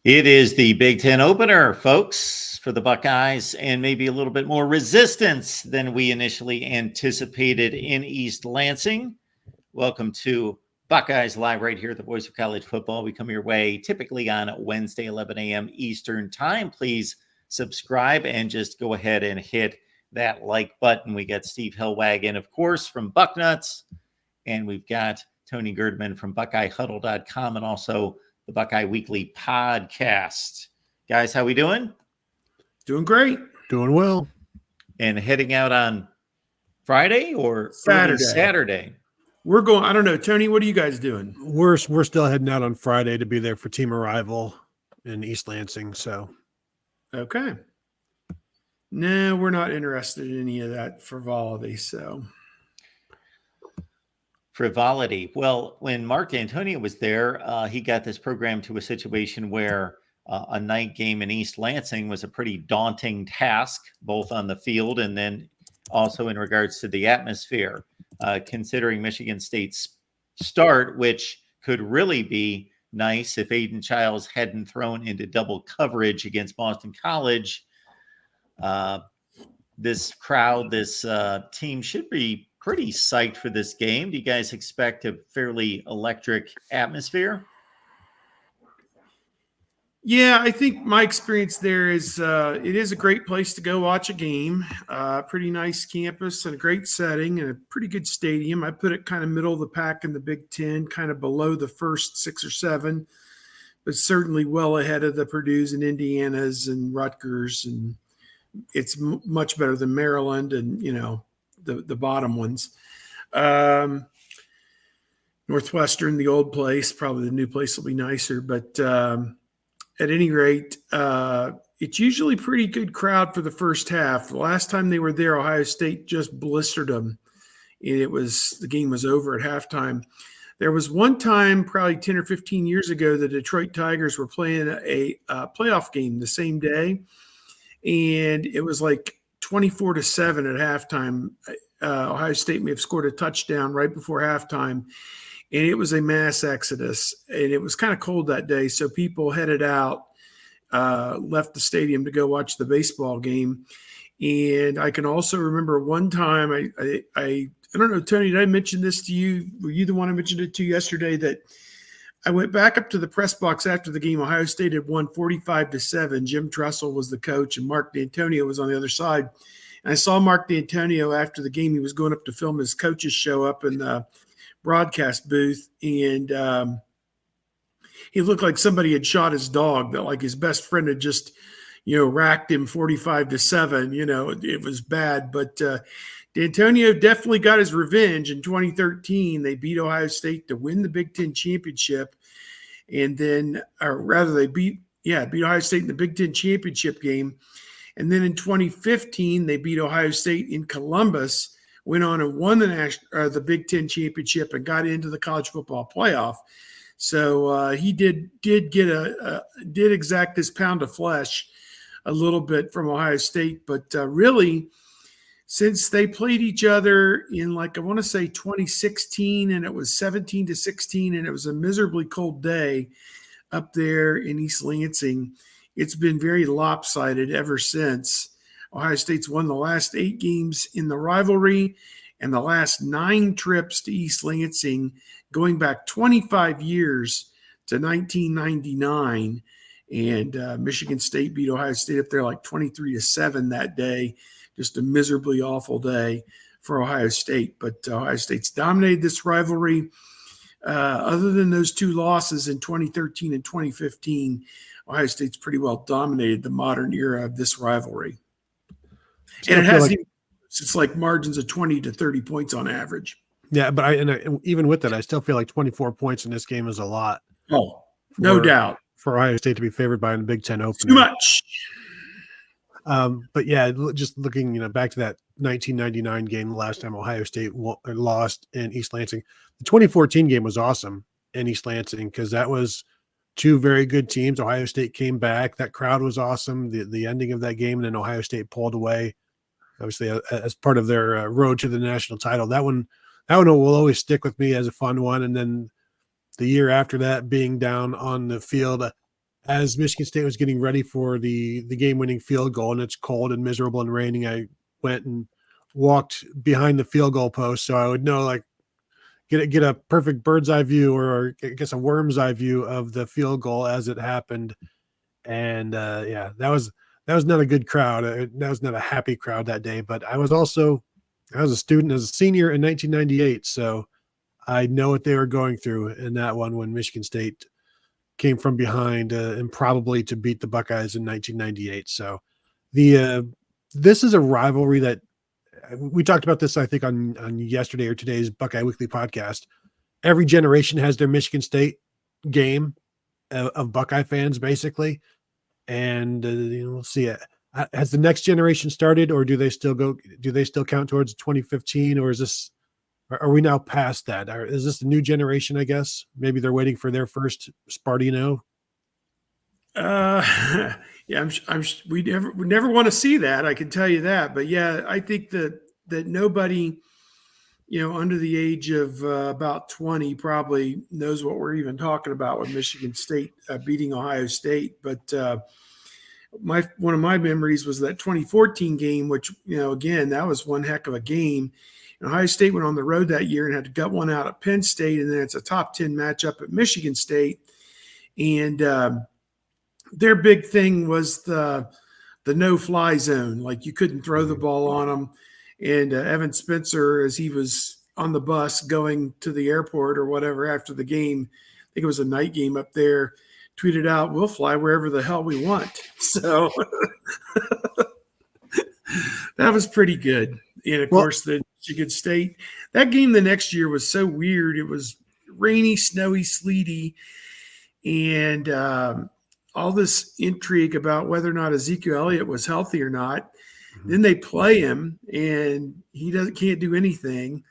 It is the Big Ten opener, folks, for the Buckeyes, and maybe a little bit more resistance than we initially anticipated in East Lansing. Welcome to Buckeyes Live right here at the Voice of College Football. We come your way typically on Wednesday, 11 a.m. Eastern Time. Please subscribe and just go ahead and hit that like button. We got Steve Hellwagon, of course, from Bucknuts, and we've got Tony Girdman from BuckeyeHuddle.com and also the Buckeye Weekly podcast. Guys, how we doing? Doing great. Doing well. And heading out on Friday or Saturday? We're going, I don't know. Tony, what are you guys doing? We're still heading out on Friday to be there for Team Arrival in East Lansing. So, okay. No, we're not interested in any of that frivolity. So, frivolity. Well, when Mark D'Antonio was there, he got this program to a situation where a night game in East Lansing was a pretty daunting task, both on the field and then also in regards to the atmosphere, considering Michigan State's start, which could really be nice if Aiden Childs hadn't thrown into double coverage against Boston College. This crowd, this team should be pretty psyched for this game. Do you guys expect a fairly electric atmosphere? Yeah, I think my experience there is it is a great place to go watch a game. Pretty nice campus and a great setting and a pretty good stadium. I put it kind of middle of the pack in the Big Ten, kind of below the first 6 or 7, but certainly well ahead of the Purdue's and Indiana's and Rutgers. And it's much better than Maryland and, the bottom ones. Northwestern, the old place, probably the new place will be nicer. But at any rate, it's usually pretty good crowd for the first half. The last time they were there, Ohio State just blistered them. And the game was over at halftime. There was one time, probably 10 or 15 years ago, the Detroit Tigers were playing a playoff game the same day. And it was like 24-7 at halftime. Ohio State may have scored a touchdown right before halftime, and it was a mass exodus. And it was kind of cold that day, so people headed out, left the stadium to go watch the baseball game. And I can also remember one time, I don't know, Tony, did I mention this to you? Were you the one I mentioned it to yesterday? That I went back up to the press box after the game. Ohio State had won 45-7. Jim Tressel was the coach, and Mark D'Antonio was on the other side. And I saw Mark D'Antonio after the game. He was going up to film his coaches show up in the broadcast booth, and he looked like somebody had shot his dog. That like his best friend had just, racked him 45-7. It was bad, but D'Antonio definitely got his revenge in 2013. They beat Ohio State to win the Big Ten championship. And then, or rather they beat Ohio State in the Big Ten championship game. And then in 2015, they beat Ohio State in Columbus, went on and won the Big Ten championship and got into the college football playoff. So he did exact this pound of flesh a little bit from Ohio State, but really, since they played each other in I want to say 2016, and it was 17-16, and it was a miserably cold day up there in East Lansing, it's been very lopsided ever since. Ohio State's won the last 8 games in the rivalry and the last 9 trips to East Lansing, going back 25 years to 1999. And Michigan State beat Ohio State up there 23-7 that day. Just a miserably awful day for Ohio State. But Ohio State's dominated this rivalry. Other than those 2 losses in 2013 and 2015, Ohio State's pretty well dominated the modern era of this rivalry. And it has it's margins of 20 to 30 points on average. Yeah, but even with that, I still feel like 24 points in this game is a lot. Oh, no doubt. For Ohio State to be favored by in the Big Ten opener. Too much. But yeah, just looking, back to that 1999 game, the last time Ohio State lost in East Lansing. The 2014 game was awesome in East Lansing because that was 2 very good teams. Ohio State came back. That crowd was awesome. The ending of that game, and then Ohio State pulled away, obviously as part of their road to the national title. That one will always stick with me as a fun one. And then the year after that, being down on the field as Michigan State was getting ready for the game-winning field goal, and it's cold and miserable and raining, I went and walked behind the field goal post so I would know, like, get a perfect bird's eye view, or I guess a worm's eye view of the field goal as it happened. And yeah, that was not a good crowd. That was not a happy crowd that day. But I was a student, as a senior in 1998, so I know what they were going through in that one when Michigan State came from behind and probably to beat the Buckeyes in 1998. So the this is a rivalry that we talked about this, I think, on yesterday or today's Buckeye Weekly podcast. Every generation has their Michigan State game of Buckeye fans, basically. And we'll see it. Has the next generation started, or do they still count towards 2015, or are we now past that? Is this the new generation? I guess maybe they're waiting for their first Spartino. Yeah, we never want to see that. I can tell you that. But yeah, I think that nobody, under the age of about 20 probably knows what we're even talking about with Michigan State beating Ohio State. But one of my memories was that 2014 game, which, again, that was one heck of a game. And Ohio State went on the road that year and had to gut one out at Penn State, and then it's a top 10 matchup at Michigan State. And their big thing was the no-fly zone. Like, you couldn't throw the ball on them. And Evan Spencer, as he was on the bus going to the airport or whatever after the game, I think it was a night game up there, tweeted out, "We'll fly wherever the hell we want." So that was pretty good. And, of course, the Michigan State, that game the next year was so weird. It was rainy, snowy, sleety, and all this intrigue about whether or not Ezekiel Elliott was healthy or not. Mm-hmm. Then they play him, and he can't do anything.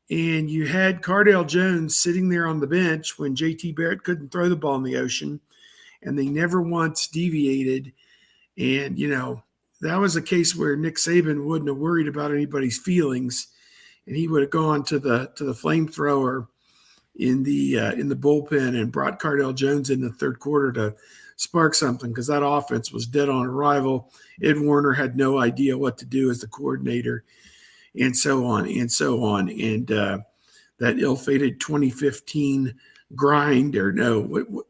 And you had Cardale Jones sitting there on the bench when JT Barrett couldn't throw the ball in the ocean, and they never once deviated. And, that was a case where Nick Saban wouldn't have worried about anybody's feelings, and he would have gone to the flamethrower in the bullpen and brought Cardale Jones in the third quarter to spark something, because that offense was dead on arrival. Ed Warner had no idea what to do as the coordinator, and so on and so on. And that ill-fated 2015 grind, or no,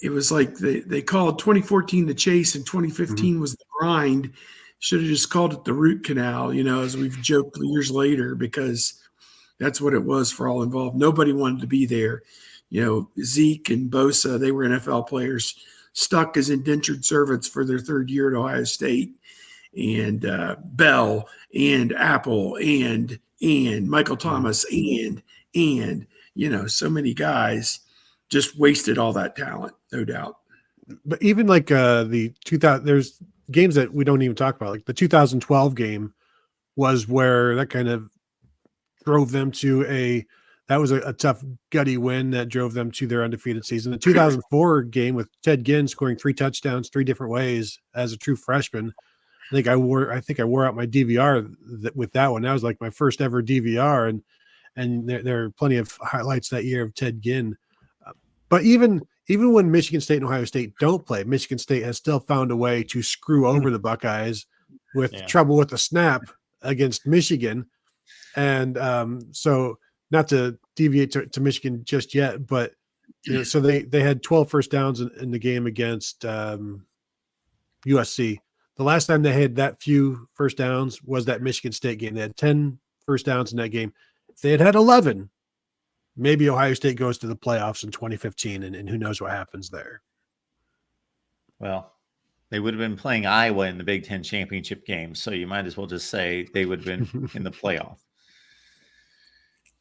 it was like they called 2014 the chase and 2015 was the grind. Should have just called it the root canal, as we've joked years later, because that's what it was for all involved. Nobody wanted to be there. Zeke and Bosa, they were NFL players stuck as indentured servants for their third year at Ohio State. And Bell and Apple and Michael Thomas and so many guys just wasted all that talent, no doubt. But even like the 2000, there's games that we don't even talk about. Like the 2012 game was where that kind of drove them to that was a tough, gutty win that drove them to their undefeated season. The 2004 game with Ted Ginn scoring 3 touchdowns 3 different ways as a true freshman. I think I wore out my DVR with that one. That was like my first ever DVR, and there are plenty of highlights that year of Ted Ginn. But even when Michigan State and Ohio State don't play, Michigan State has still found a way to screw over the Buckeyes with trouble with the snap against Michigan. And so, not to deviate to Michigan just yet, but so they had 12 first downs in the game against USC. The last time they had that few first downs was that Michigan State game. They had 10 first downs in that game. If they had 11, maybe Ohio State goes to the playoffs in 2015, and who knows what happens there. Well, they would have been playing Iowa in the Big Ten championship game, so you might as well just say they would have been in the playoff.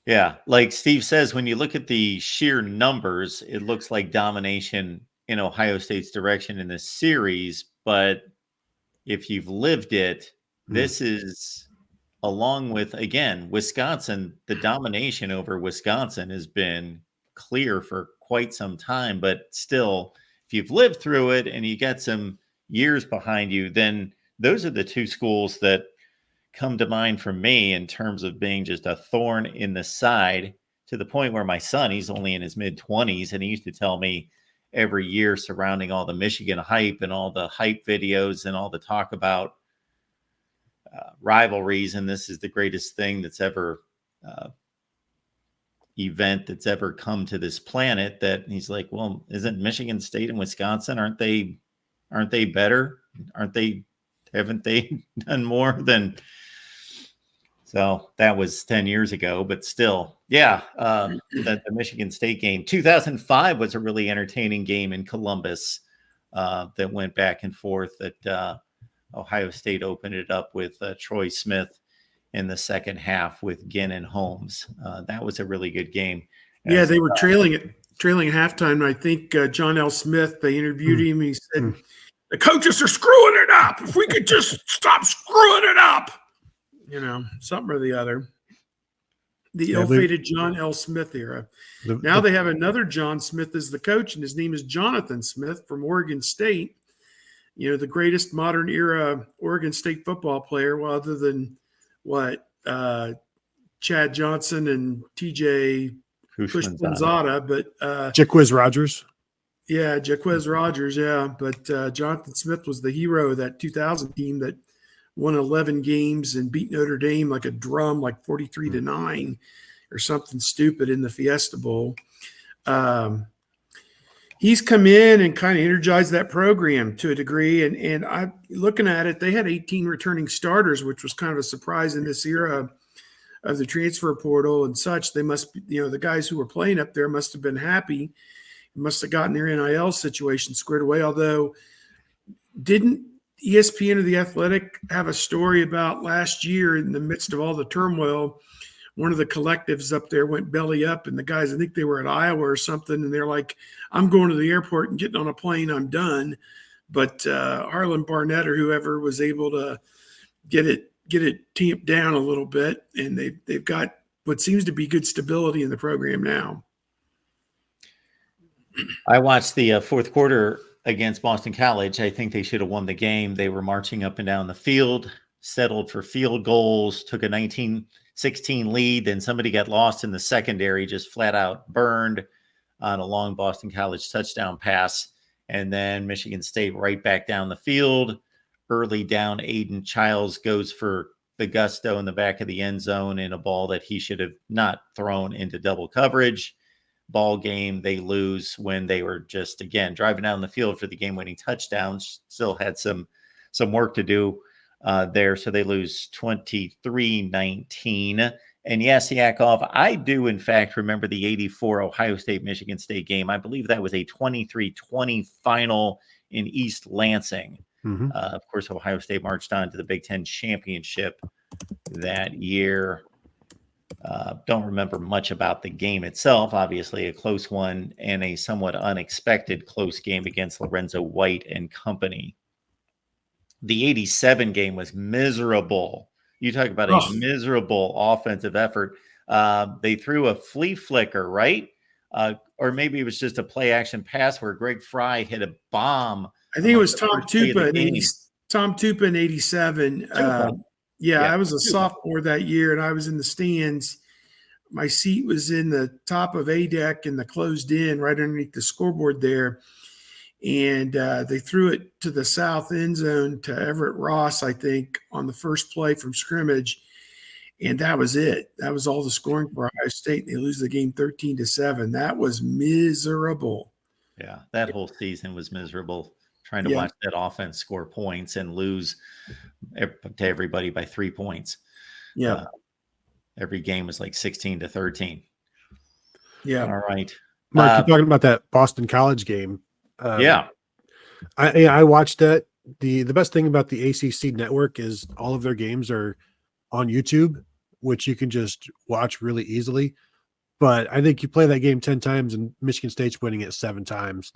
Yeah, like Steve says, when you look at the sheer numbers, it looks like domination in Ohio State's direction in this series. But if you've lived it, this is, along with, again, Wisconsin, the domination over Wisconsin has been clear for quite some time. But still, if you've lived through it and you get some years behind you, then those are the two schools that come to mind for me in terms of being just a thorn in the side, to the point where my son, he's only in his mid-20s, and he used to tell me every year surrounding all the Michigan hype and all the hype videos and all the talk about rivalries. And this is the greatest thing that's ever event that's ever come to this planet. That he's like, well, isn't Michigan State and Wisconsin, aren't they better? Haven't they done more than? So that was 10 years ago, but still, yeah. The Michigan State game, 2005, was a really entertaining game in Columbus that went back and forth. That Ohio State opened it up with Troy Smith in the second half with Ginn and Holmes. That was a really good game. Yeah, they were trailing at halftime. And I think John L. Smith, they interviewed him. He said, the coaches are screwing it up. If we could just stop screwing it up, something or the other. The ill-fated John L. Smith era. Now they have another John Smith as the coach, and his name is Jonathan Smith from Oregon State. The greatest modern era Oregon State football player, well, other than Chad Johnson and TJ Pushmanzada, but Jaquiz Rogers. Yeah, Jaquiz Rogers, yeah. But Jonathan Smith was the hero of that 2000 team that won 11 games and beat Notre Dame like a drum, like 43-9 or something stupid in the Fiesta Bowl. He's come in and kind of energized that program to a degree. And I looking at it, they had 18 returning starters, which was kind of a surprise in this era of the transfer portal and such. They must be, the guys who were playing up there must have been happy, must have gotten their NIL situation squared away. Although, didn't ESPN or The Athletic have a story about last year in the midst of all the turmoil, one of the collectives up there went belly up, and the guys, I think they were at Iowa or something, and they're like, I'm going to the airport and getting on a plane, I'm done. But Harlan Barnett or whoever was able to get it tamped down a little bit, and they've got what seems to be good stability in the program now. I watched the fourth quarter against Boston College. I think they should have won the game. They were marching up and down the field, settled for field goals, took a 19-16 lead. Then somebody got lost in the secondary, just flat out burned on a long Boston College touchdown pass. And then Michigan State right back down the field. Early down, Aiden Childs goes for the gusto in the back of the end zone in a ball that he should have not thrown into double coverage. Ball game, they lose when they were just, again, driving down the field for the game-winning touchdowns. Still had some work to do there, so they lose 23-19. And yes, Yakov, I do, in fact, remember the 84 Ohio State-Michigan State game. I believe that was a 23-20 final in East Lansing. Mm-hmm. Of course, Ohio State marched on to the Big Ten championship that year. Don't remember much about the game itself. Obviously, a close one and a somewhat unexpected close game against Lorenzo White and company. The 87 game was miserable. You talk about a miserable offensive effort. They threw a flea flicker, right? Or maybe it was just a play action pass where Greg Fry hit a bomb. I think it was Tom Tupa in 87. Yeah, I was a sophomore that year, and I was in the stands. My seat was in the top of A deck in the closed in, right underneath the scoreboard there. And they threw it to the south end zone to Everett Ross, I think, on the first play from scrimmage. And that was it. That was all the scoring for Ohio State. They lose the game 13-7. That was miserable. Yeah, that whole season was miserable. Trying to watch that offense score points and lose to everybody by 3 points. Yeah. Every game was like 16-13. Yeah. All right. Mark, you're talking about that Boston College game. I watched that. The best thing about the ACC network is all of their games are on YouTube, which you can just watch really easily. But I think you play that game 10 times and Michigan State's winning it 7 times.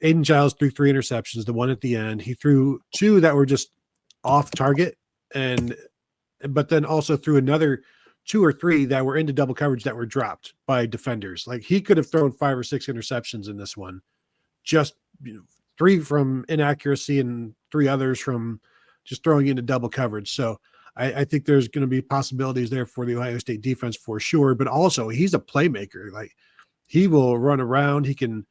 Aiden Childs threw 3 interceptions. The one at the end, he threw 2 that were just off target, but then also threw another 2 or 3 that were into double coverage that were dropped by defenders. Like, he could have thrown 5 or 6 interceptions in this one, just 3 from inaccuracy and 3 others from just throwing into double coverage. So I think there's going to be possibilities there for the Ohio State defense for sure, but also he's a playmaker. Like, he will run around. He can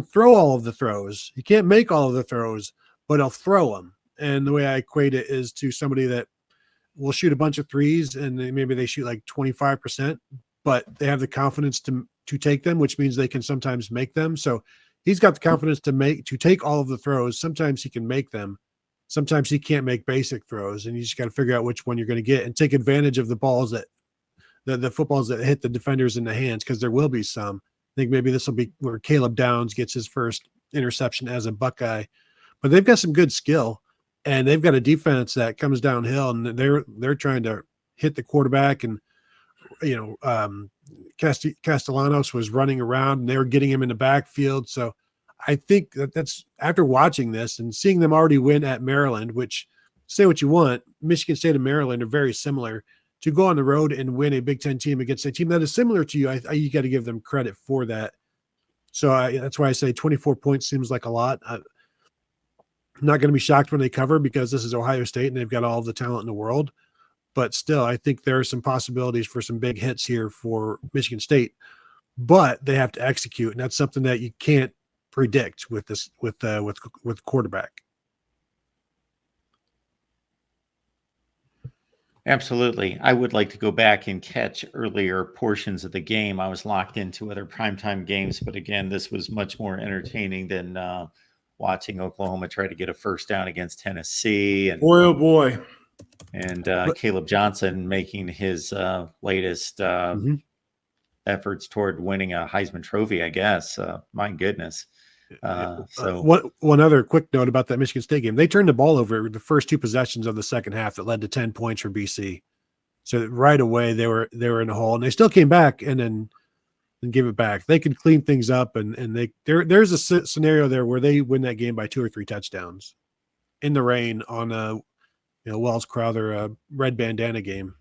throw all of the throws. He can't make all of the throws, but he'll throw them. And the way I equate it is to somebody that will shoot a bunch of threes and maybe they shoot like 25%, but they have the confidence to take them, which means they can sometimes make them. So he's got the confidence to take all of the throws. Sometimes he can make them. Sometimes he can't make basic throws, and you just got to figure out which one you're going to get and take advantage of the balls that the footballs that hit the defenders in the hands, because there will be some. I think maybe this will be where Caleb Downs gets his first interception as a Buckeye, but they've got some good skill, and they've got a defense that comes downhill, and they're trying to hit the quarterback. And Castellanos was running around, and they were getting him in the backfield. So I think that's after watching this and seeing them already win at Maryland, which, say what you want, Michigan State and Maryland are very similar. To go on the road and win a Big Ten team against a team that is similar to you, you got to give them credit for that. So that's why I say 24 points seems like a lot. I'm not going to be shocked when they cover, because this is Ohio State and they've got all the talent in the world. But still, I think there are some possibilities for some big hits here for Michigan State, but they have to execute, and that's something that you can't predict with quarterback. Absolutely. I would like to go back and catch earlier portions of the game. I was locked into other primetime games, but again, this was much more entertaining than watching Oklahoma try to get a first down against Tennessee. And boy, oh boy. And Caleb Johnson making his latest efforts toward winning a Heisman Trophy, I guess. My goodness. So one other quick note about that Michigan State game: they turned the ball over the first two possessions of the second half that led to 10 points for BC. So right away they were in a hole, and they still came back and then give it back. They could clean things up, and there's a scenario there where they win that game by 2 or 3 touchdowns in the rain on a Wells Crowther red bandana game.